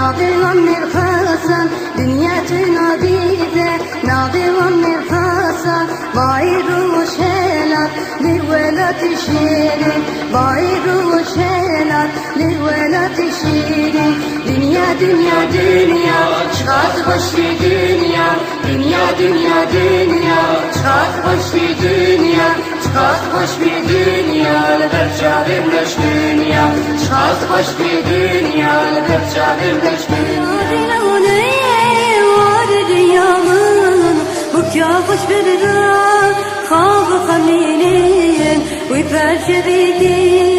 ناظرا مرخصا دنيتنا بيده ناظرا مرخصا باير وشيلات للولد شيرين باير وشيلات للولد شيرين دنيا دنيا دنيا شغاز خوش في دنيا دنيا دنيا دنيا شغاز خوش في دنيا شغاز خوش في دنيا لبرشا بمش دنيا شغاز خوش في دنيا لبرشا بمش دنيا وارد يامن بكيا خوش برا خواب خمينين ويبرشا بيدي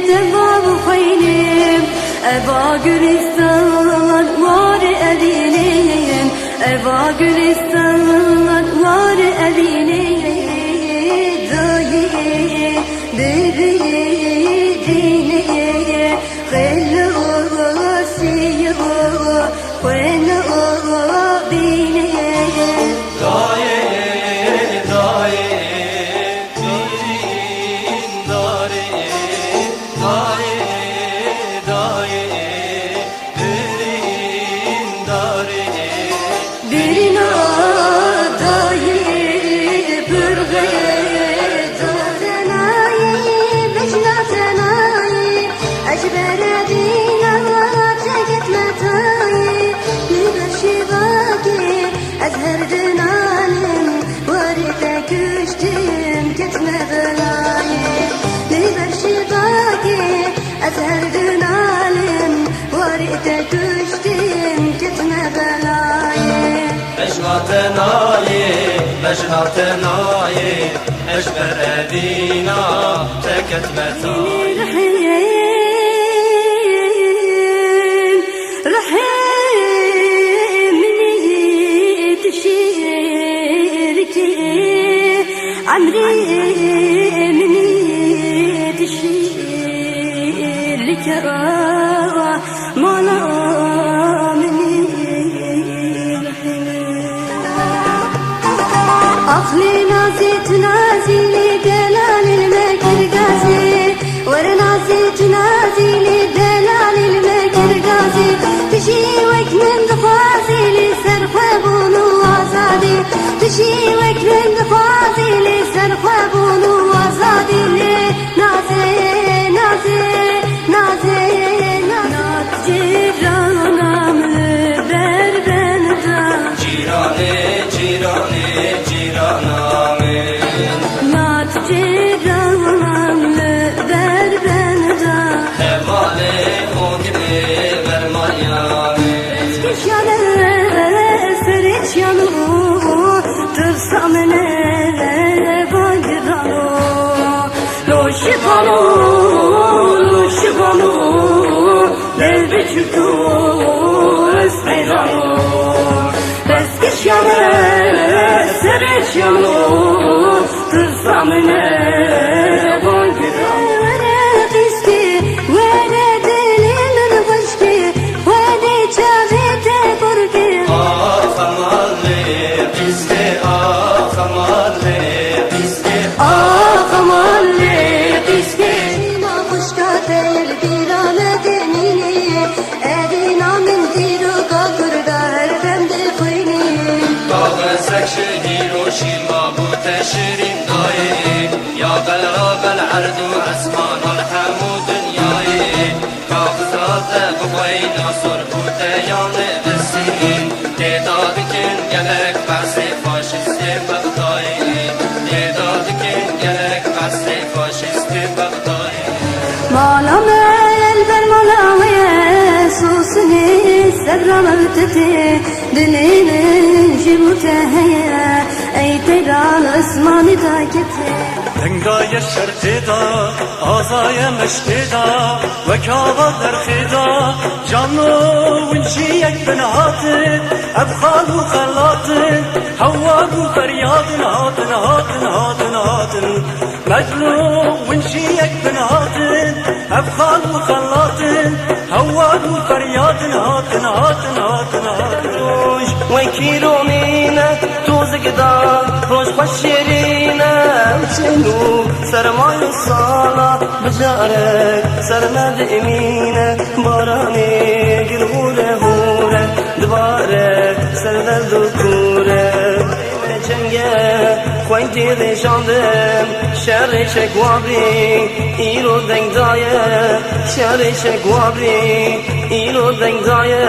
تباب خينين أبا gülistan var elinin Eva gülistan var elinin Dayı diri dini Khelu siyu Khelu bini Dayı dayı dirin dari Dayı dayı dirin dari Birina dayı bürge Zarenayi beşna senayi Ecbere dina çeket metayi Liber şivaki ezher dinalim Varite küştüm ketme belayı Liber şivaki ezher dinalim Varite küştüm ketme belayı مجناتناي أجبر أدينا تكت متاي رحيم مني تشيركي عمري مني تشيرك مولا أخلي نازي تنازي لي دلال المكر قاسي ورنازي تنازي لي دلال المكر قاسي تشيوك من دخوازي لي سرخبون وازادي تشيوك من دخوازي لي سرخبون وازادي لي نازي نازي نازي نازي جيرانم لبربن جيراني جيراني نات جيرانم لبربن هوالي خوكبي برمانيامي Eskişyanı sereç yanı tırsamene bagirano Loşikano loşikano Lelbe çıktı esmeyrano Eskişyanı sereç yanı tırsamene bagirano هيروشيما بوتشرين داي يا قلب العرض واسمان الحمود دنياي كافزات بقوي نصر بوتيان بالسنين تعدادكن جلك بس فاشست بغداي تعدادكن جلك بس فاشست بغداي مالام البرمالا ويسوسني سر موتتي دلين جبوتها اي ترى اسمان داكتي تنقاي الشرقدا آزاي مشتدا وكابا درخدا جانو ونشيك بنهاتن أبخال وخلاتن هواب وفريادن هاتن هاتن هاتن هاتن مجنو ونشيك بنهاتن أبخال وخلاتن هواب وفريادن هاتن هاتن هاتن هاتن وكيلو مينا توزق دا روش خشيرينا وشنو سرماي الصالة بجارك سرمد امينة باراني قلبو له خویندی ریشاندم شهر شکوابی ایرو دنگ دایه شهر شکوابی ایرو دنگ دایه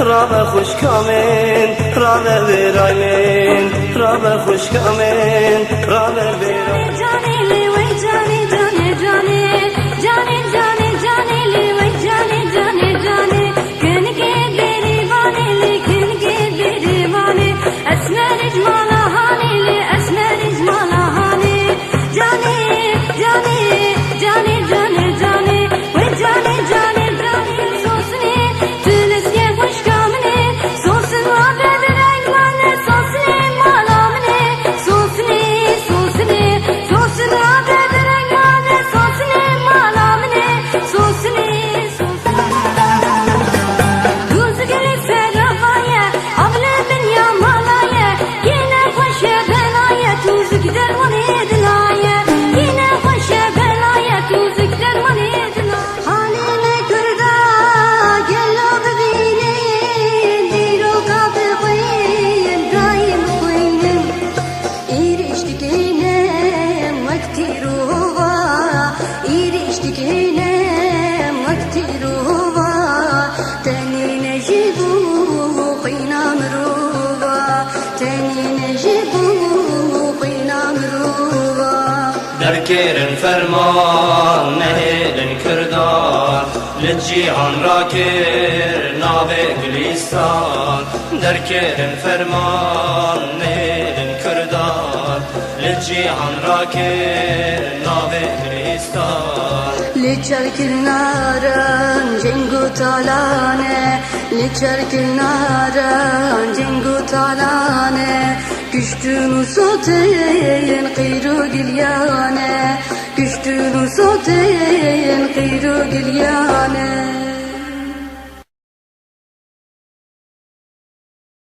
راب خوش کامن راب بیرایمن راب خوش کامن راب بیرایمن جانی لی وی جانی جانی جانی جانی جانی جانی لی وی جانی جانی جانی کن کے بیری وانی لی کن کے بیری وانی اسمر اجمالا هانی لی اسمر اجمالا هانی جانی جانی جانی جانی جانی وی جانی جانی جانی سوسنی تلس کے خوش کامنی سوسن وابه درنگ مانه سوسنی مالا منی سوسنی سوسنی سوسن وابه درنگ مانه سوسنی مالا منی سوسنی سوسنی روز گلی سرافایه abla dünya malaya yine hoşa belaya tuzuk dermanı dilaya yine hoşa belaya tuzuk dermanı dilaya haline kurda gelo bebinin diro kapı koyun daim koyun iriştikine vakti ruva iriştikine vakti ruva tenine jibu قينا مروبا تاني نجيبو قينا مروبا دركيرن فرمان نهيلن كردان للجيهان راكير نابي قليستان دركيرن فرمان نهيلن كردان للجيهان راكير نابي قليستان لچركل نارن جنگو تالانه لچركل نارن جنگو تالانه Güçtün uzatıyn kıyru gilyane Güçtün uzatıyn